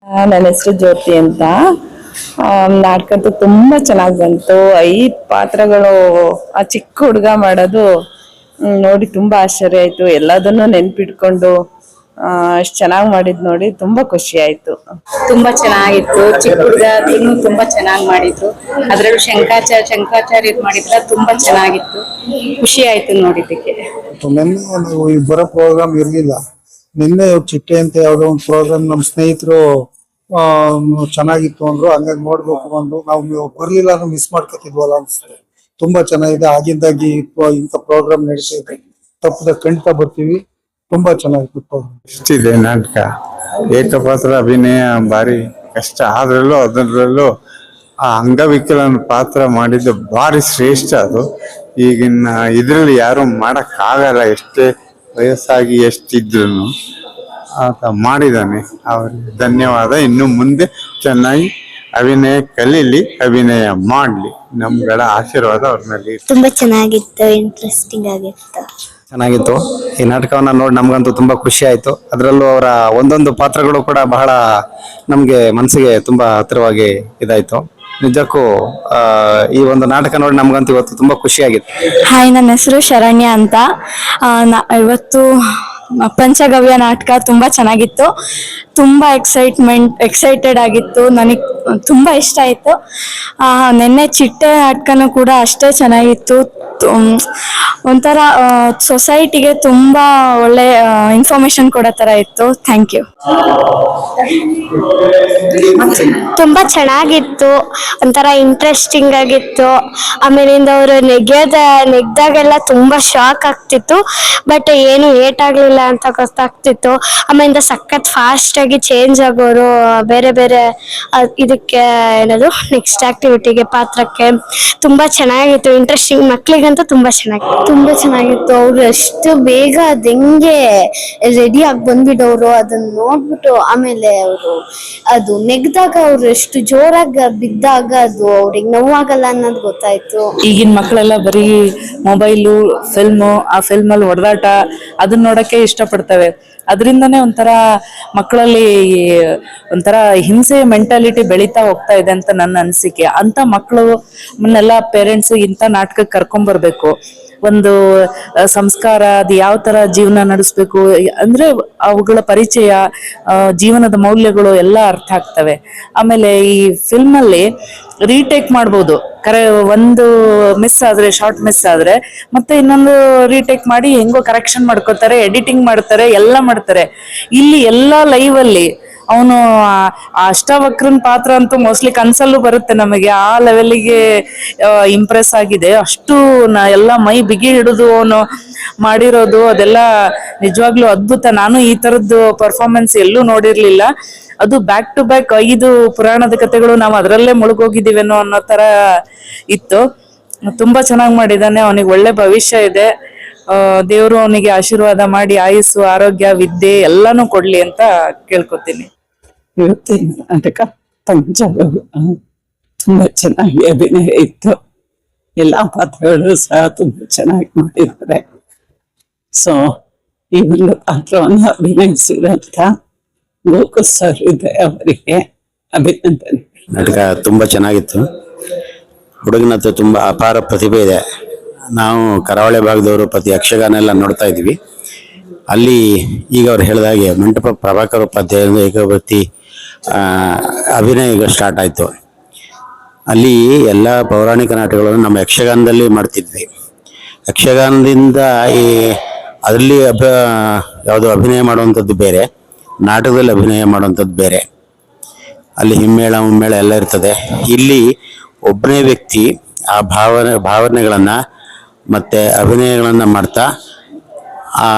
ನನ್ನ ಹೆಸರು ಜ್ಯೋತಿ ಅಂತ. ನಾಟಕ ಅಂತೂ ತುಂಬಾ ಚೆನ್ನಾಗಿ ಬಂತು. 5 ಪಾತ್ರಗಳು ಆ ಚಿಕ್ಕ ಹುಡುಗ ಮಾಡೋದು ನೋಡಿ ತುಂಬಾ ಆಶ್ಚರ್ಯ ಆಯ್ತು. ಎಲ್ಲದನ್ನು ನೆನ್ಪಿಟ್ಕೊಂಡು ಅಷ್ಟ್ ಚೆನ್ನಾಗಿ ಮಾಡಿದ್ ನೋಡಿ ತುಂಬಾ ಖುಷಿ ಆಯ್ತು. ತುಂಬಾ ಚೆನ್ನಾಗಿತ್ತು. ಚಿಕ್ಕ ಹುಡುಗ ತುಂಬಾ ಚೆನ್ನಾಗಿ ಮಾಡಿದ್ರು. ಅದ್ರಲ್ಲೂ ಶಂಕರಾಚಾರ್ಯ ಮಾಡಿದ್ರ ತುಂಬಾ ಚೆನ್ನಾಗಿತ್ತು. ಖುಷಿ ಆಯ್ತು ನೋಡಿದ್ದಕ್ಕೆ. ನಿನ್ನೆ ಬರೋ ಪ್ರೋಗ್ರಾಮ್ ಇರ್ಲಿಲ್ಲ. ನಿನ್ನೆ ಚಿಟ್ಟೆ ಅಂತ ಯಾವ್ದೋ ಒಂದು ಪ್ರೋಗ್ರಾಮ್ ನಮ್ಮ ಸ್ನೇಹಿತರು ಚೆನ್ನಾಗಿತ್ತು ಅಂದ್ರು. ಹಂಗಾಗಿ ನೋಡ್ಬೇಕು ಅಂದ್ರು. ನಾವು ಬರ್ಲಿಲ್ಲ ಅಂದ್ರೆ ಮಿಸ್ ಮಾಡ್ಕೊತಿದ್ವಲ್ಲ ಅನ್ಸುತ್ತೆ. ತುಂಬಾ ಚೆನ್ನಾಗಿದೆ. ಆಗಿಂದಾಗಿ ಇಂಥ ಪ್ರೋಗ್ರಾಮ್ ನಡೆಸಿದ್ರೆ ತಪ್ಪದ ಖಂಡಿತ ಬರ್ತೀವಿ. ತುಂಬಾ ಚೆನ್ನಾಗಿತ್ತು ಪ್ರೋಗ್ರಾಮ್. ಇಷ್ಟಿದೆ ನಾಟಕ. ಏಕಪಾತ್ರ ಅಭಿನಯ ಭಾರಿ ಕಷ್ಟ. ಅದರಲ್ಲೂ ಆ ಅಂಗವಿಕಲನ ಪಾತ್ರ ಮಾಡಿದ್ದು ಭಾರಿ ಶ್ರೇಷ್ಠ. ಅದು ಈಗಿನ ಇದ್ರಲ್ಲಿ ಯಾರು ಮಾಡಕ್ ಆಗಲ್ಲ. ಎಷ್ಟೇ ವಯಸ್ಸಾಗಿ ಎಷ್ಟಿದ್ರು ಆತ ಮಾಡಿದಾನೆ. ಅವ್ರಿಗೆ ಧನ್ಯವಾದ. ಇನ್ನು ಮುಂದೆ ಚೆನ್ನಾಗಿ ಅಭಿನಯ ಕಲೀಲಿ, ಅಭಿನಯ ಮಾಡ್ಲಿ. ನಮ್ಗಳ ಆಶೀರ್ವಾದ ಅವ್ರ ಮೇಲೆ. ತುಂಬಾ ಚೆನ್ನಾಗಿತ್ತು, ಇಂಟ್ರೆಸ್ಟಿಂಗ್ ಆಗಿತ್ತು. ಚೆನ್ನಾಗಿತ್ತು. ಈ ನಾಟಕವನ್ನ ನೋಡಿ ನಮ್ಗಂತೂ ತುಂಬಾ ಖುಷಿ ಆಯ್ತು. ಅದರಲ್ಲೂ ಅವರ ಒಂದೊಂದು ಪಾತ್ರಗಳು ಕೂಡ ಬಹಳ ನಮ್ಗೆ ಮನಸ್ಸಿಗೆ ತುಂಬಾ ಹತ್ತಿರವಾಗಿ ಇದಾಯ್ತು. ನಿಜಕ್ಕೂ ಈ ಒಂದು ನಾಟಕ ನೋಡಿ ನಮ್ಗಂತೂ ಇವತ್ತು ತುಂಬಾ ಖುಷಿ ಆಗಿತ್ತು. ಹಾಯ್, ನನ್ನ ಹೆಸರು ಶರಣ್ಯ ಅಂತ. ಇವತ್ತು ಪಂಚಗವ್ಯ ನಾಟಕ ತುಂಬಾ ಚೆನ್ನಾಗಿತ್ತು. ತುಂಬಾ ಎಕ್ಸೈಟೆಡ್ ಆಗಿತ್ತು. ನನಗೆ ತುಂಬಾ ಇಷ್ಟ ಆಯ್ತು. ನಿನ್ನೆ ಚಿಟ್ಟೆ ನಾಟಕನೂ ಕೂಡ ಅಷ್ಟೇ ಚೆನ್ನಾಗಿತ್ತು. ಒಂಥರ ಸೊಸೈಟಿಗೆ ತುಂಬಾ ಒಳ್ಳೆ ಇನ್ಫಾರ್ಮೇಶನ್ ಕೊಡೋ ತರ ಇತ್ತು. Thank you. ತುಂಬಾ ಚೆನ್ನಾಗಿತ್ತು. ಒಂಥರ ಇಂಟ್ರೆಸ್ಟಿಂಗ್ ಆಗಿತ್ತು. ಆಮೇಲಿಂದ ಅವರು ನೆಗ್ದಾಗೆಲ್ಲ ತುಂಬಾ ಶಾಕ್ ಆಗ್ತಿತ್ತು. ಬಟ್ ಏನು ಏಟ್ ಆಗ್ಲಿಲ್ಲ ಅಂತ ಗೊತ್ತಾಗ್ತಿತ್ತು. ಆಮೇಲಿಂದ ಸಖತ್ ಫಾಸ್ಟ್ ಆಗಿ ಚೇಂಜ್ ಆಗೋರು ಬೇರೆ ಬೇರೆ ಇದಕ್ಕೆ ಏನದು ನೆಕ್ಸ್ಟ್ ಆಕ್ಟಿವಿಟಿಗೆ ಪಾತ್ರಕ್ಕೆ ತುಂಬಾ ಚೆನ್ನಾಗಿತ್ತು. ಇಂಟ್ರೆಸ್ಟಿಂಗ್. ಮಕ್ಳಿಗಂತೂ ತುಂಬಾ ಚೆನ್ನಾಗಿತ್ತು. ಅವ್ರು ಎಷ್ಟು ಬೇಗ ಅದ್ ಹೆಂಗೆ ರೆಡಿ ಆಗಿ ಬಂದ್ಬಿಡೋರು ಅದನ್ನ ನೋಡ್ಬಿಟ್ಟು, ಆಮೇಲೆ ಅವರು ಅದು ನೆಗ್ದಾಗ ಅವ್ರು ಎಷ್ಟು ಜೋರಾಗಿ ಬಿದ್ದಾಗ ಅದು ಅವ್ರಿಗೆ ನೋವಾಗಲ್ಲ ಅನ್ನೋದು ಗೊತ್ತಾಯ್ತು. ಈಗಿನ ಮಕ್ಕಳೆಲ್ಲ ಬರೀ ಮೊಬೈಲು, ಫಿಲ್ಮು, ಆ ಫಿಲ್ಮಲ್ಲಿ ಹೊಡೆದಾಟ ಅದನ್ನ ನೋಡಕ್ಕೆ ಇಷ್ಟಪಡ್ತವೆ. ಅದರಿಂದನೇ ಒಂಥರ ಮಕ್ಕಳಲ್ಲಿ ಒಂಥರ ಹಿಂಸೆ ಮೆಂಟಾಲಿಟಿ ಬೆಳೀತಾ ಹೋಗ್ತಾ ಇದೆ ಅಂತ ನನ್ನ ಅನಿಸಿಕೆ. ಅಂತ ಮಕ್ಕಳನ್ನೆಲ್ಲ ಪೇರೆಂಟ್ಸ್ ಇಂಥ ನಾಟಕಕ್ಕೆ ಕರ್ಕೊಂಡ್ಬರ್ಬೇಕು. ಒಂದು ಸಂಸ್ಕಾರ, ಅದು ಯಾವ ತರ ಜೀವನ ನಡೆಸ್ಬೇಕು ಅಂದ್ರೆ ಅವುಗಳ ಪರಿಚಯ, ಜೀವನದ ಮೌಲ್ಯಗಳು ಎಲ್ಲ ಅರ್ಥ ಆಗ್ತವೆ. ಆಮೇಲೆ ಈ ಫಿಲ್ಮ್ ಅಲ್ಲಿ ರೀಟೇಕ್ ಮಾಡ್ಬೋದು. ಒಂದು ಶಾರ್ಟ್ ಮಿಸ್ ಆದ್ರೆ ಮತ್ತೆ ಇನ್ನೊಂದು ರೀಟೇಕ್ ಮಾಡಿ ಹೆಂಗೋ ಕರೆಕ್ಷನ್ ಮಾಡ್ಕೋತಾರೆ, ಎಡಿಟಿಂಗ್ ಮಾಡ್ತಾರೆ, ಎಲ್ಲ ಮಾಡ್ತಾರೆ. ಇಲ್ಲಿ ಎಲ್ಲ ಲೈವ್ ಅಲ್ಲಿ ಅವನು ಅಷ್ಟವಕ್ರನ್ ಪಾತ್ರ ಅಂತೂ ಮೋಸ್ಟ್ಲಿ ಕನ್ಸಲ್ಲೂ ಬರುತ್ತೆ ನಮಗೆ. ಆ ಲೆವೆಲ್ಗೆ ಇಂಪ್ರೆಸ್ ಆಗಿದೆ. ಅಷ್ಟು ಎಲ್ಲ ಮೈ ಬಿಗಿ ಹಿಡಿದು ಅವನು ಮಾಡಿರೋದು ಅದೆಲ್ಲ ನಿಜವಾಗ್ಲೂ ಅದ್ಭುತ. ನಾನು ಈ ತರದ್ದು ಪರ್ಫಾರ್ಮೆನ್ಸ್ ಎಲ್ಲೂ ನೋಡಿರ್ಲಿಲ್ಲ. ಅದು ಬ್ಯಾಕ್ ಟು ಬ್ಯಾಕ್ 5 ಪುರಾಣದ ಕಥೆಗಳು ನಾವು ಅದರಲ್ಲೇ ಮುಳುಗೋಗಿದ್ದೀವೇನೋ ಅನ್ನೋ ತರ ಇತ್ತು. ತುಂಬಾ ಚೆನ್ನಾಗಿ ಮಾಡಿದ್ದಾನೆ. ಅವನಿಗೆ ಒಳ್ಳೆ ಭವಿಷ್ಯ ಇದೆ. ದೇವರು ಅವನಿಗೆ ಆಶೀರ್ವಾದ ಮಾಡಿ ಆಯುಸ್ಸು, ಆರೋಗ್ಯ, ವಿದ್ಯೆ ಎಲ್ಲಾನು ಕೊಡ್ಲಿ ಅಂತ ಕೇಳ್ಕೊತೀನಿ. ಇವತ್ತಿನ ನಾಟಕ ಪಂಚಗವ್ಯ ತುಂಬಾ ಚೆನ್ನಾಗಿ ಅಭಿನಯ ಇತ್ತು. ಎಲ್ಲಾ ಪಾತ್ರಗಳು ಸಹ ತುಂಬಾ ಚೆನ್ನಾಗಿ ಮಾಡಿದ್ದಾರೆ. ಸೊ ಈ ಒಂದು ಪಾತ್ರವನ್ನು ಅಭಿನಯಿಸಿದಂತ ಗೋಕುಲ್ ಸರ್ ಇದೆ, ಅವರಿಗೆ ಅಭಿನಂದನೆ. ನಾಟಕ ತುಂಬಾ ಚೆನ್ನಾಗಿತ್ತು. ಹುಡುಗನತ್ರ ತುಂಬಾ ಅಪಾರ ಪ್ರತಿಭೆ ಇದೆ. ನಾವು ಕರಾವಳಿ ಭಾಗದವರು ಪ್ರತಿ ಯಕ್ಷಗಾನ ಎಲ್ಲ ನೋಡ್ತಾ ಇದ್ವಿ. ಅಲ್ಲಿ ಈಗ ಅವ್ರು ಹೇಳಿದಾಗೆ ಮಂಟಪ ಪ್ರಭಾಕರ್ ಉಪಾಧ್ಯಾಯ ಏಕವೃತ್ತಿ ಅಭಿನಯ ಸ್ಟಾರ್ಟ್ ಆಯ್ತು. ಅಲ್ಲಿ ಎಲ್ಲ ಪೌರಾಣಿಕ ನಾಟಕಗಳನ್ನು ನಮ್ಮ ಯಕ್ಷಗಾನದಲ್ಲಿ ಮಾಡ್ತಿದ್ವಿ. ಯಕ್ಷಗಾನದಿಂದ ಅದರಲ್ಲಿ ಯಾವುದು ಅಭಿನಯ ಮಾಡುವಂಥದ್ದು ಬೇರೆ, ನಾಟಕದಲ್ಲಿ ಅಭಿನಯ ಮಾಡುವಂಥದ್ದು ಬೇರೆ. ಅಲ್ಲಿ ಹಿಮ್ಮೇಳ ಮುಮ್ಮೇಳ ಎಲ್ಲ ಇರ್ತದೆ. ಇಲ್ಲಿ ಒಬ್ಬನೇ ವ್ಯಕ್ತಿ ಆ ಭಾವನೆಗಳನ್ನು ಮತ್ತು ಅಭಿನಯಗಳನ್ನು ಮಾಡ್ತಾ ಆ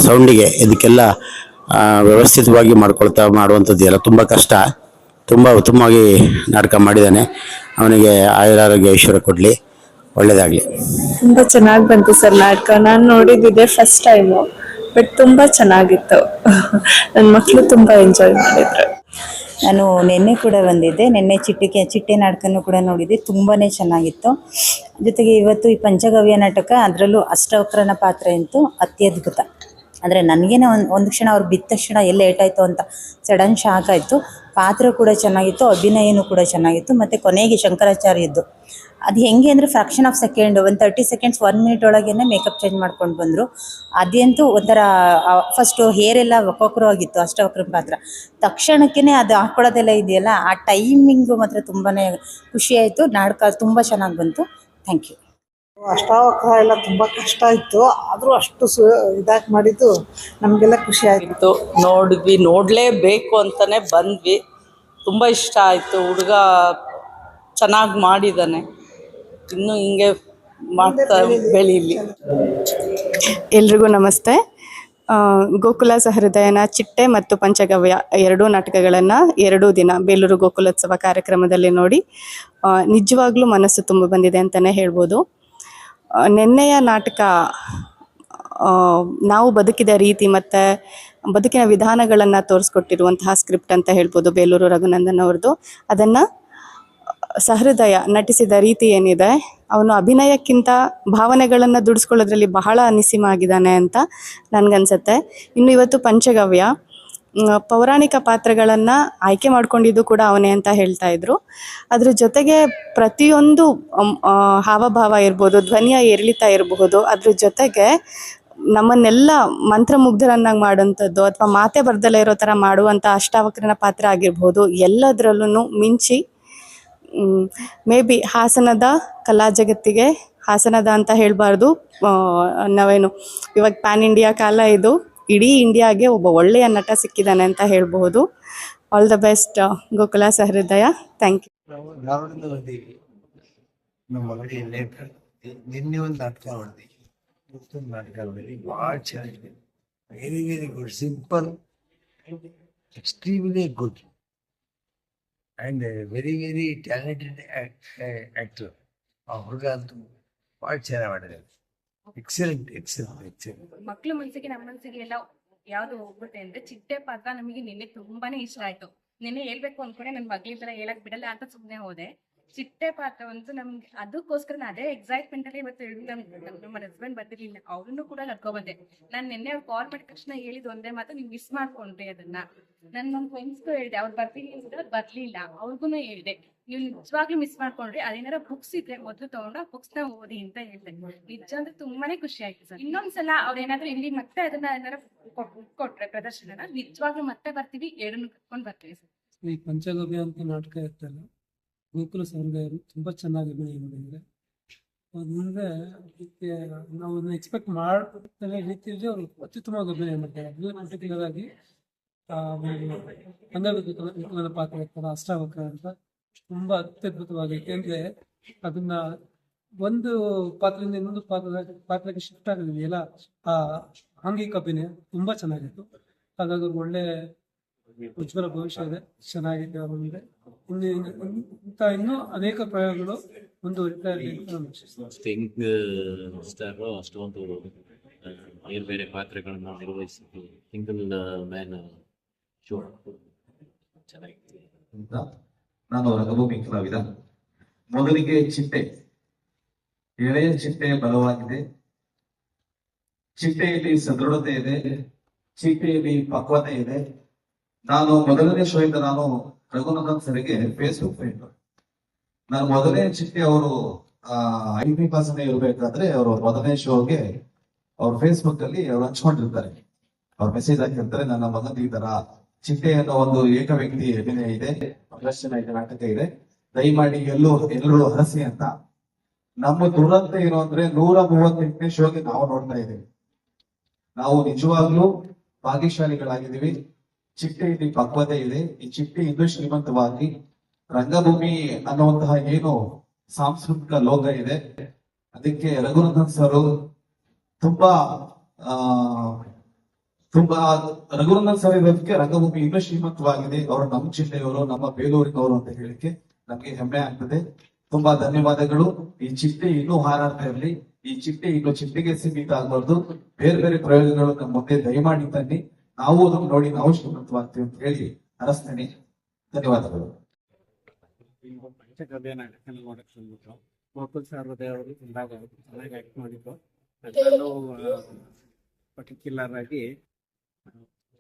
ಸೌಂಡಿಗೆ ಇದಕ್ಕೆಲ್ಲ ವ್ಯವಸ್ಥಿತವಾಗಿ ಮಾಡುವಂಥದ್ದು ಎಲ್ಲ ತುಂಬ ಕಷ್ಟ. ತುಂಬ ಉತ್ತಮವಾಗಿ ನಾಟಕ ಮಾಡಿದ್ದಾನೆ. ಅವನಿಗೆ ಆಯುರಾರೋಗ್ಯ ಐಶ್ವರ್ಯ ಕೊಡಲಿ, ಒಳ್ಳೇದಾಗಲಿ. ತುಂಬಾ ಚೆನ್ನಾಗಿ ಬಂತು ಸರ್ ನಾಟಕ. ನಾನು ನೋಡಿದ್ದೆ ಫಸ್ಟ್ ಟೈಮು, ಬಟ್ ತುಂಬಾ ಚೆನ್ನಾಗಿತ್ತು. ನನ್ನ ಮಕ್ಕಳು ತುಂಬಾ ಎಂಜಾಯ್ ಮಾಡಿದ್ರು. ನಾನು ನಿನ್ನೆ ಕೂಡ ಬಂದಿದ್ದೆ. ನಿನ್ನೆ ಚಿಟ್ಟೆ ನಾಟಕನೂ ಕೂಡ ನೋಡಿದ್ದೆ. ತುಂಬಾನೇ ಚೆನ್ನಾಗಿತ್ತು. ಜೊತೆಗೆ ಇವತ್ತು ಈ ಪಂಚಗವ್ಯ ನಾಟಕ, ಅದರಲ್ಲೂ ಅಷ್ಟವಕ್ರನ ಪಾತ್ರ ಅಂತೂ ಅತ್ಯದ್ಭುತ. ಅಂದರೆ ನನಗೇನೆ ಒಂದು ಕ್ಷಣ ಅವ್ರು ಬಿದ್ದ ತಕ್ಷಣ ಎಲ್ಲ ಏಟಾಯಿತು ಅಂತ ಸಡನ್ ಶಾಕ್ ಆಯಿತು. ಪಾತ್ರ ಕೂಡ ಚೆನ್ನಾಗಿತ್ತು, ಅಭಿನಯನೂ ಕೂಡ ಚೆನ್ನಾಗಿತ್ತು. ಮತ್ತು ಕೊನೆಗೆ ಶಂಕರಾಚಾರ್ಯದ್ದು ಅದು ಹೆಂಗೆ ಅಂದರೆ ಫ್ರಾಕ್ಷನ್ ಆಫ್ ಸೆಕೆಂಡ್, ಒಂದು 30 ಸೆಕೆಂಡ್ಸ್ 1 ಮಿನಿಟ್ ಒಳಗೇ ಮೇಕಪ್ ಚೇಂಜ್ ಮಾಡ್ಕೊಂಡು ಬಂದರು. ಅದಂತೂ ಒಂಥರ ಫಸ್ಟು ಹೇರ್ ಎಲ್ಲ ವಕ್ರ ಆಗಿತ್ತು, ಅಷ್ಟವಕ್ರನ ಪಾತ್ರ. ತಕ್ಷಣಕ್ಕೇ ಅದು ಹಾಕ್ಕೊಳ್ಳೋದೆಲ್ಲ ಇದೆಯಲ್ಲ, ಆ ಟೈಮಿಂಗು ಮಾತ್ರ ತುಂಬಾ ಖುಷಿಯಾಯಿತು. ನಾಟಕ ತುಂಬ ಚೆನ್ನಾಗಿ ಬಂತು. Thank you. ಅಷ್ಟಾವಕ್ರ ಎಲ್ಲ ತುಂಬ ಕಷ್ಟ ಇತ್ತು, ಆದರೂ ಅಷ್ಟು ಇದಾಗಿ ಮಾಡಿದ್ದು ನಮಗೆಲ್ಲ ಖುಷಿ ಆಯಿತು. ನೋಡಿದ್ವಿ, ನೋಡಲೇಬೇಕು ಅಂತಲೇ ಬಂದ್ವಿ. ತುಂಬ ಇಷ್ಟ ಆಯಿತು. ಹುಡುಗ ಚೆನ್ನಾಗಿ ಮಾಡಿದ್ದಾನೆ, ಇನ್ನೂ ಹಿಂಗೆ ಮಾಡ್ತಾ ಬೆಳೀಲಿ. ಎಲ್ರಿಗೂ ನಮಸ್ತೆ. ಗೋಕುಲ ಸಹೃದಯನ ಚಿಟ್ಟೆ ಮತ್ತು ಪಂಚಗವ್ಯ ಎರಡೂ ನಾಟಕಗಳನ್ನು 2 ದಿನ ಬೇಲೂರು ಗೋಕುಲೋತ್ಸವ ಕಾರ್ಯಕ್ರಮದಲ್ಲಿ ನೋಡಿ ನಿಜವಾಗ್ಲೂ ಮನಸ್ಸು ತುಂಬ ಬಂದಿದೆ ಅಂತಲೇ ಹೇಳ್ಬೋದು. ನೆನ್ನೆಯ ನಾಟಕ ನಾವು ಬದುಕಿದ ರೀತಿ ಮತ್ತು ಬದುಕಿನ ವಿಧಾನಗಳನ್ನು ತೋರಿಸ್ಕೊಟ್ಟಿರುವಂತಹ ಸ್ಕ್ರಿಪ್ಟ್ ಅಂತ ಹೇಳ್ಬೋದು ಬೇಲೂರು ರಘುನಂದನ್ ಅವ್ರದ್ದು. ಅದನ್ನು ಸಹೃದಯ ನಟಿಸಿದ ರೀತಿ ಏನಿದೆ, ಅವನು ಅಭಿನಯಕ್ಕಿಂತ ಭಾವನೆಗಳನ್ನು ದುಡಿಸ್ಕೊಳ್ಳೋದ್ರಲ್ಲಿ ಬಹಳ ನಿಸ್ಸೀಮ ಆಗಿದ್ದಾನೆ ಅಂತ ನನಗನ್ಸುತ್ತೆ. ಇನ್ನು ಇವತ್ತು ಪಂಚಗವ್ಯ ಪೌರಾಣಿಕ ಪಾತ್ರಗಳನ್ನು ಆಯ್ಕೆ ಮಾಡ್ಕೊಂಡಿದ್ದು ಕೂಡ ಅವನೇ ಅಂತ ಹೇಳ್ತಾ ಇದ್ರು. ಅದ್ರ ಜೊತೆಗೆ ಪ್ರತಿಯೊಂದು ಹಾವಭಾವ ಇರ್ಬೋದು, ಧ್ವನಿಯ ಏರಿಳಿತ ಇರಬಹುದು, ಅದ್ರ ಜೊತೆಗೆ ನಮ್ಮನ್ನೆಲ್ಲ ಮಂತ್ರಮುಗ್ಧರನ್ನಾಗಿ ಮಾಡೋಂಥದ್ದು ಅಥವಾ ಮಾತೆ ಬರ್ದಲ್ಲೇ ಇರೋ ಥರ ಮಾಡುವಂಥ ಅಷ್ಟಾವಕ್ರನ ಪಾತ್ರ ಆಗಿರ್ಬೋದು, ಎಲ್ಲದರಲ್ಲೂ ಮಿಂಚಿ ಮೇ ಬಿ ಹಾಸನದ ಕಲಾ ಜಗತ್ತಿಗೆ, ಹಾಸನದ ಅಂತ ಹೇಳಬಾರ್ದು, ನಾವೇನು ಇವಾಗ ಪ್ಯಾನ್ ಇಂಡಿಯಾ ಕಾಲ ಇದು, ಇಡೀ ಇಂಡಿಯಾಗೆ ಒಬ್ಬ ಒಳ್ಳೆಯ ನಟ ಸಿಕ್ಕಿದ್ದಾನೆ ಅಂತ ಹೇಳ್ಬಹುದು. ಆಲ್ ದ ಬೆಸ್ಟ್ ಗೋಕುಲ ಸಹೃದಯ. Thank you. ನಾವು ಧಾರವಾಡದಿಂದ ಬಂದೀವಿ. ನಮ್ಮ ಮಗಳಿಗೆ ನಿನ್ನೆ ಒಂದು ನಾಟಕ ಮಾಡಿದ್ವಿ. ಮತ್ತೊಂದು ನಾಟಕ ಮಾಡಿದ್ವಿ, ಭಾಳ ಚೆನ್ನಾಗಿದೆ. Very very good, simple, extremely good and very very talented actor. ಆ ಹುಡುಗ ಅಂತೂ ಭಾಳ ಚೆನ್ನಾಗಿ ಮಾಡಿದ್ದಾರೆ. Excellent excellent excellent. ಮಕ್ಳ ಮನ್ಸಿಗೆ ನಮ್ಮ ಮನ್ಸಿಗೆ ಎಲ್ಲ ಯಾವ್ದು ಹೋಗುತ್ತೆ ಅಂದ್ರೆ ಚಿಟ್ಟೆ ಪಾತ್ರ ನಮಗೆ ನಿನ್ನೆ ತುಂಬಾನೇ ಇಷ್ಟ ಆಯ್ತು. ನಿನ್ನೆ ಹೇಳ್ಬೇಕು ಅನ್ಕೊಂಡೆ ನನ್ ಮಗ್ಳ ತರ ಹೇಳಕ್ ಬಿಡಲ್ಲ ಅಂತ ಸುಮ್ನೆ ಹೋದೆ. ಚಿಟ್ಟೆ ಪಾತ್ರ ಅಂತೂ ನಮ್ಗೆ ಅದಕ್ಕೋಸ್ಕರ ಅದೇ ಎಕ್ಸೈಟ್ಮೆಂಟ್ ಅಲ್ಲಿ ಇವತ್ತು ನಮ್ಮ ಹಸ್ಬೆಂಡ್ ಬಂದಿರ್ಲಿಲ್ಲ, ಅವ್ರನ್ನು ಕೂಡ ಕರ್ಕೊ ಬಂದೆ. ನಾನ್ ನಿನ್ನೆ ಅವ್ರು ಕಾಲ್ ಮಾಡಿದ ತಕ್ಷಣ ಹೇಳಿದ್ ಒಂದೇ ಮಾತು, ನೀವು ಮಿಸ್ ಮಾಡ್ಕೊಂಡ್ರಿ ಅದನ್ನ. ನನ್ ನಮ್ ಫ್ರೆಂಡ್ಸ್ಗೂ ಹೇಳಿದೆ, ಅವ್ರು ಬರ್ತೀನಿ ಅಂತ, ಅವ್ರು ಬರ್ಲಿಲ್ಲ, ಅವ್ರಿಗೂ ಹೇಳಿದೆ ನೀವು ನಿಜವಾಗ್ಲೂ ಮಿಸ್ ಮಾಡ್ಕೊಂಡ್ರಿ, ಅದೇನಾರ ಬುಕ್ಸ್ ಇದ್ರೆ ಮೊದಲು ತಗೊಂಡು ಆ ಬುಕ್ಸ್ ನ ಓದಿ ಅಂತ ಹೇಳ್ದೆ. ನಿಜ ಅಂದ್ರೆ ತುಂಬಾನೇ ಖುಷಿ ಆಯ್ತು ಸರ್. ಇನ್ನೊಂದ್ಸಲ ಅವ್ರೇನಾದ್ರೂ ಇಲ್ಲಿ ಮತ್ತೆ ಅದನ್ನ ಏನಾರ ಕೊಟ್ರೆ ಪ್ರದರ್ಶನ, ನಿಜವಾಗ್ಲೂ ಮತ್ತೆ ಬರ್ತೀವಿ, ಎರಡನ್ನು ಕರ್ಕೊಂಡ್ ಬರ್ತೀವಿ ಸರ್. ಈ ಪಂಚಗವ್ಯ ಅಂತ ನಾಟಕ ಇರ್ತಲ್ಲ, ಗೋಕುಲ ಸಹೃದಯರು ತುಂಬಾ ಚೆನ್ನಾಗಿ ಅಭಿನಯ ಮಾಡಿದ್ದಾರೆ. ಅಂದ್ರೆ ಅದಕ್ಕೆ ನಾವು ಎಕ್ಸ್ಪೆಕ್ಟ್ ಮಾಡ್ತೇವೆ ರೀತಿಯಲ್ಲಿ ಅವರು ಅತ್ಯುತ್ತಮವಾಗಿ ಅಭಿನಯ ಮಾಡ್ತಾರೆ. ಪರ್ಟಿಕ್ಯುಲರ್ ಅಂಗವಿಕಲನ ಪಾತ್ರ ಇರ್ತಾರೆ, ಅಷ್ಟಾವಕ್ರ ಅಂತ, ತುಂಬಾ ಅತ್ಯದ್ಭುತವಾಗೈತೆ. ಅಂದ್ರೆ ಅದನ್ನ ಒಂದು ಪಾತ್ರದಿಂದ ಇನ್ನೊಂದು ಪಾತ್ರಕ್ಕೆ ಶಿಫ್ಟ್ ಆಗಿದೆಯಲ್ಲ, ಆ ಆಂಗಿಕ ಅಭಿನಯ ತುಂಬಾ ಚೆನ್ನಾಗಿತ್ತು. ಹಾಗಾಗಿ ಒಳ್ಳೆ ಉಜ್ವಲ ಭವಿಷ್ಯ ಇದೆ, ಚೆನ್ನಾಗಿದೆ. ಮುಂದೆ ಇನ್ನೂ ಅನೇಕ ಪ್ರಯೋಗಗಳು ಮುಂದುವರಿತಾ ಅಷ್ಟೊಂದು ಬೇರೆ ಬೇರೆ ಪಾತ್ರಗಳನ್ನ ನಿರ್ವಹಿಸಿದ್ದು ಸಿಂಗಲ್ ಮ್ಯಾನ್ ಶೋ ಚೆನ್ನಾಗಿತ್ತು ಅಂತ ನಾನು ರಘುಭೂಮಿ ಕಲಾವಿದ. ಮೊದಲಿಗೆ ಚಿಟ್ಟೆ, ಎಳೆಯ ಚಿಟ್ಟೆ ಬಲವಾಗಿದೆ, ಚಿಟ್ಟೆಯಲ್ಲಿ ಸದೃಢತೆ ಇದೆ, ಚಿಟ್ಟೆಯಲ್ಲಿ ಪಕ್ವತೆ ಇದೆ. ನಾನು ಮೊದಲನೇ ಶೋ ಇಂದ ನಾನು ರಘುನಂದನ್ ಸರಿಗೆ ಫೇಸ್ಬುಕ್ ಫ್ರೆಂಡ್. ನಾನು ಮೊದಲನೇ ಚಿಟ್ಟೆ ಅವರು 5ನೇ ಕ್ಲಾಸನೇ ಇರ್ಬೇಕಾದ್ರೆ ಅವರು ಮೊದಲನೇ ಶೋಗೆ ಅವ್ರ ಫೇಸ್ಬುಕ್ ಅಲ್ಲಿ ಅವ್ರು ಹಂಚ್ಕೊಂಡಿರ್ತಾರೆ, ಅವ್ರ ಮೆಸೇಜ್ ಹಾಕಿರ್ತಾರೆ, ನನ್ನ ಮಗನ ಈ ತರ ಚಿಟ್ಟೆ ಅನ್ನೋ ಒಂದು ಏಕ ವ್ಯಕ್ತಿ ಅಭಿನಯ ಇದೆ, ಪ್ರದರ್ಶನ ಇದೆ, ನಾಟಕ ಇದೆ, ದಯಮಾಡಿ ಎಲ್ಲರೂ ಹರಸಿ ಅಂತ. ನಮ್ಮ ದುರಂತ ಏನು ಅಂದ್ರೆ 138ನೇ ಶೋಗೆ ನಾವು ನೋಡ್ತಾ ಇದ್ದೀವಿ. ನಾವು ನಿಜವಾಗ್ಲೂ ಭಾಗ್ಯಶಾಲಿಗಳಾಗಿದ್ದೀವಿ. ಚಿಟ್ಟೆಯಲ್ಲಿ ಪಕ್ವತೆ ಇದೆ. ಈ ಚಿಟ್ಟೆ ಇನ್ನೂ ಶ್ರೀಮಂತವಾಗಿ ರಂಗಭೂಮಿ ಅನ್ನುವಂತಹ ಏನು ಸಾಂಸ್ಕೃತಿಕ ಲೋಕ ಇದೆ, ಅದಕ್ಕೆ ರಘುನಂದನ್ ಸರ್ ತುಂಬಾ ರಘುನಂದನ್ ಸರ್ ಇರೋದಕ್ಕೆ ರಂಗಭೂಮಿ ಇನ್ನೂ ಶ್ರೀಮಂತವಾಗಿದೆ. ಅವರು ನಮ್ಮ ಜಿಲ್ಲೆಯವರು, ನಮ್ಮ ಬೇಲೂರಿನವರು ಅಂತ ಹೇಳಿಕ್ಕೆ ನಮ್ಗೆ ಹೆಮ್ಮೆ ಆಗ್ತದೆ. ತುಂಬಾ ಧನ್ಯವಾದಗಳು. ಈ ಚಿಟ್ಟೆ ಇನ್ನೂ ಹಾರಾಡ್ತಾ ಇರಲಿ. ಈ ಚಿಟ್ಟೆ ಇನ್ನು ಚಿಟ್ಟೆಗೆ ಸೀಮಿತ ಆಗಬಾರ್ದು, ಬೇರೆ ಬೇರೆ ಪ್ರಯೋಗಗಳು ನಮ್ಮ ಮುಂದೆ ದಯಮಾಡಿ ತನ್ನಿ, ನಾವು ಅದನ್ನು ನೋಡಿ ನಾವು ಶ್ರೀಮಂತವಾಗ್ತೀವಿ ಅಂತ ಹೇಳಿ ಹರಸ್ತೇನೆ. ಧನ್ಯವಾದಗಳು. ಪಂಚಗವ್ಯ ನಾಟಕ ನೋಡಕ್ ಬಂದ್ಬಿಟ್ಟು ಗೋಕುಲ ಸಹೃದಯ ಅವರು ಚೆನ್ನಾಗಿ ಆಕ್ಟ್ ಮಾಡಿದ್ರು. ಪರ್ಟಿಕ್ಯುಲರ್ ಆಗಿ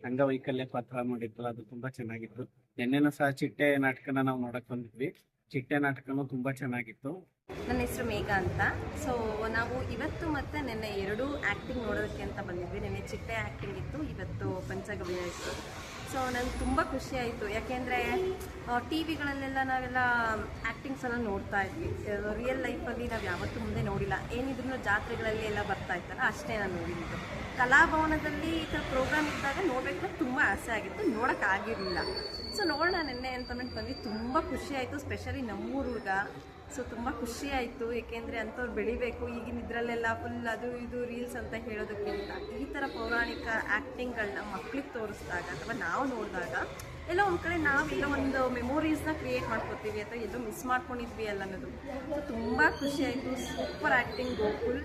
ಅಂಗವೈಕಲ್ಯ ಪಾತ್ರ ಮಾಡಿದ್ರು, ಅದು ತುಂಬಾ ಚೆನ್ನಾಗಿತ್ತು. ನಿನ್ನೆನೂ ಸಹ ಚಿಟ್ಟೆ ನಾಟಕನ ನಾವು ನೋಡಕ್ ಬಂದಿದ್ವಿ. ಚಿಟ್ಟೆ ನಾಟಕನೂ ತುಂಬಾ ಚೆನ್ನಾಗಿತ್ತು. ನನ್ನ ಹೆಸರು ಮೇಘ ಅಂತ. ಸೊ ನಾವು ಇವತ್ತು ಮತ್ತೆ ನಿನ್ನೆ ಎರಡೂ ಆ್ಯಕ್ಟಿಂಗ್ ನೋಡೋದಕ್ಕೆ ಅಂತ ಬಂದಿದ್ವಿ. ನಿನ್ನೆ ಚಿಟ್ಟೆ ಆ್ಯಕ್ಟಿಂಗ್ ಇತ್ತು, ಇವತ್ತು ಪಂಚಗವ್ಯ ಇತ್ತು. ಸೊ ನನಗೆ ತುಂಬ ಖುಷಿ ಆಯಿತು, ಯಾಕೆಂದರೆ ಟಿ ವಿಗಳಲ್ಲೆಲ್ಲ ನಾವೆಲ್ಲ ಆ್ಯಕ್ಟಿಂಗ್ಸ್ ಎಲ್ಲ ನೋಡ್ತಾ ಇದ್ವಿ. ರಿಯಲ್ ಲೈಫಲ್ಲಿ ನಾವು ಯಾವತ್ತೂ ಮುಂದೆ ನೋಡಿಲ್ಲ. ಏನಿದ್ರು ಜಾತ್ರೆಗಳಲ್ಲಿ ಎಲ್ಲ ಬರ್ತಾ ಇತ್ತಲ್ಲ, ಅಷ್ಟೇ ನಾನು ನೋಡಿದ್ದು. ಕಲಾಭವನದಲ್ಲಿ ಈ ಥರ ಪ್ರೋಗ್ರಾಮ್ ಇದ್ದಾಗ ನೋಡಬೇಕು ತುಂಬ ಆಸೆ ಆಗಿತ್ತು, ನೋಡೋಕ್ಕಾಗಿರಲಿಲ್ಲ. ಸೊ ನೋಡೋಣ ನಿನ್ನೆ ಅಂತ ಬಂದು ತುಂಬ ಖುಷಿ ಆಯಿತು. ಸ್ಪೆಷಲಿ ನಮ್ಮೂರು ಹುಡುಗ. ಸೊ ತುಂಬ ಖುಷಿ ಆಯಿತು, ಏಕೆಂದರೆ ಅಂಥವ್ರು ಬೆಳಿಬೇಕು. ಈಗಿನ ಇದರಲ್ಲೆಲ್ಲ ಫುಲ್ ಅದು ಇದು ರೀಲ್ಸ್ ಅಂತ ಹೇಳೋದಕ್ಕಿಂತ ಈ ಥರ ಪೌರಾಣಿಕ ಆ್ಯಕ್ಟಿಂಗ್ಗಳನ್ನ ಮಕ್ಳಿಗೆ ತೋರಿಸಿದಾಗ ಅಥವಾ ನಾವು ನೋಡಿದಾಗ ಎಲ್ಲ ಒಂದು ಕಡೆ ನಾವೆಲ್ಲ ಒಂದು ಮೆಮೊರೀಸ್ನ ಕ್ರಿಯೇಟ್ ಮಾಡ್ಕೊತೀವಿ ಅಥವಾ ಎಲ್ಲೋ ಮಿಸ್ ಮಾಡ್ಕೊಂಡಿದ್ವಿ ಅಲ್ಲ ಅನ್ನೋದು. ಸೊ ತುಂಬ ಖುಷಿ ಆಯಿತು. Super acting Gokul.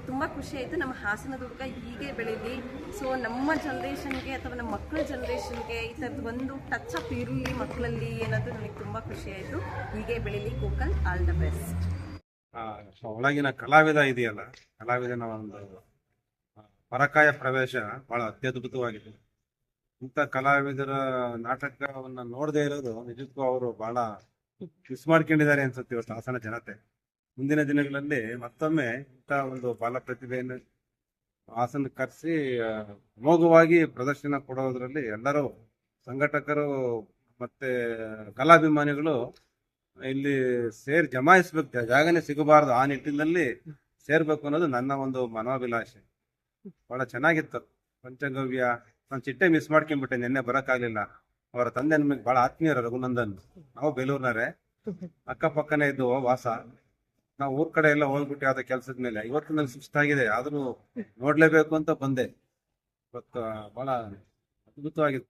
ತುಂಬ ಖುಷಿ ಆಯಿತು. ನಮ್ಮ ಹಾಸನದ ಹುಡುಗ ಹೀಗೆ ಬೆಳೀಲಿ. ಸೊ ನಮ್ಮ ಜನ್ರೇಷನ್ಗೆ ಅಥವಾ ನಮ್ಮ ಮಕ್ಕಳ ಜನ್ರೇಷನ್ಗೆ ಈ ಥರದ್ದು ಒಂದು ಟಚ್ ಅಪ್ ಇರಲಿ ಮಕ್ಕಳಲ್ಲಿ ಅನ್ನೋದು ನನಗೆ ತುಂಬ ಖುಷಿ ಆಯಿತು. ಹೀಗೆ ಬೆಳೀಲಿ ಗೋಕುಲ್. All the best. ಒಳಗಿನ ಕಲಾವಿದ ಇದೆಯಲ್ಲ, ಕಲಾವಿದನ ಒಂದು ಪರಕಾಯ ಪ್ರವೇಶ ಬಹಳ ಅತ್ಯದ್ಭುತವಾಗಿದೆ. ಇಂಥ ಕಲಾವಿದರ ನಾಟಕವನ್ನ ನೋಡದೇ ಇರೋದು ನಿಜಕ್ಕೂ ಅವರು ಬಹಳ ಮಿಸ್ ಮಾಡ್ಕೊಂಡಿದ್ದಾರೆ ಅನ್ಸುತ್ತೆ ಇವತ್ತು ಹಾಸನ ಜನತೆ. ಮುಂದಿನ ದಿನಗಳಲ್ಲಿ ಮತ್ತೊಮ್ಮೆ ಇಂಥ ಒಂದು ಬಾಲ ಪ್ರತಿಭೆಯನ್ನು ಹಾಸನ ಕರೆಸಿ ಅಮೋಘವಾಗಿ ಪ್ರದರ್ಶನ ಕೊಡೋದ್ರಲ್ಲಿ ಎಲ್ಲರೂ ಸಂಘಟಕರು ಮತ್ತೆ ಕಲಾಭಿಮಾನಿಗಳು ಇಲ್ಲಿ ಜಮಾಯಿಸ್ಬೇಕು. ಜಾಗನೇ ಸಿಗಬಾರದು, ಆ ನಿಟ್ಟಿನಲ್ಲಿ ಸೇರ್ಬೇಕು ಅನ್ನೋದು ನನ್ನ ಒಂದು ಮನೋಭಿಲಾಷೆ. ಬಹಳ ಚೆನ್ನಾಗಿತ್ತು ಪಂಚಗವ್ಯ. ನಾನು ಚಿಟ್ಟೆ ಮಿಸ್ ಮಾಡ್ಕೊಂಡ್ಬಿಟ್ಟೆ, ನಿನ್ನೆ ಬರೋಕ್ಕಾಗಲಿಲ್ಲ. ಅವರ ತಂದೆ ನಮಗೆ ಬಹಳ ಆತ್ಮೀಯರು, ರಘುನಂದನ್. ನಾವು ಬೇಲೂರ್ನವರೇ, ಅಕ್ಕಪಕ್ಕನೇ ಇದ್ದು ವಾಸ. ನಾವು ಊರ್ ಕಡೆ ಎಲ್ಲ ಹೋಗ್ಬಿಟ್ಟು ಯಾವ್ದೋ ಕೆಲ್ಸದ ಮೇಲೆ. ಇವತ್ತು ನನಗೆ ಸುಸ್ತಾಗಿದೆ, ಆದ್ರೂ ನೋಡ್ಲೇಬೇಕು ಅಂತ ಬಂದೆ. ಇವತ್ತು ಬಹಳ ಅದ್ಭುತವಾಗಿತ್ತು.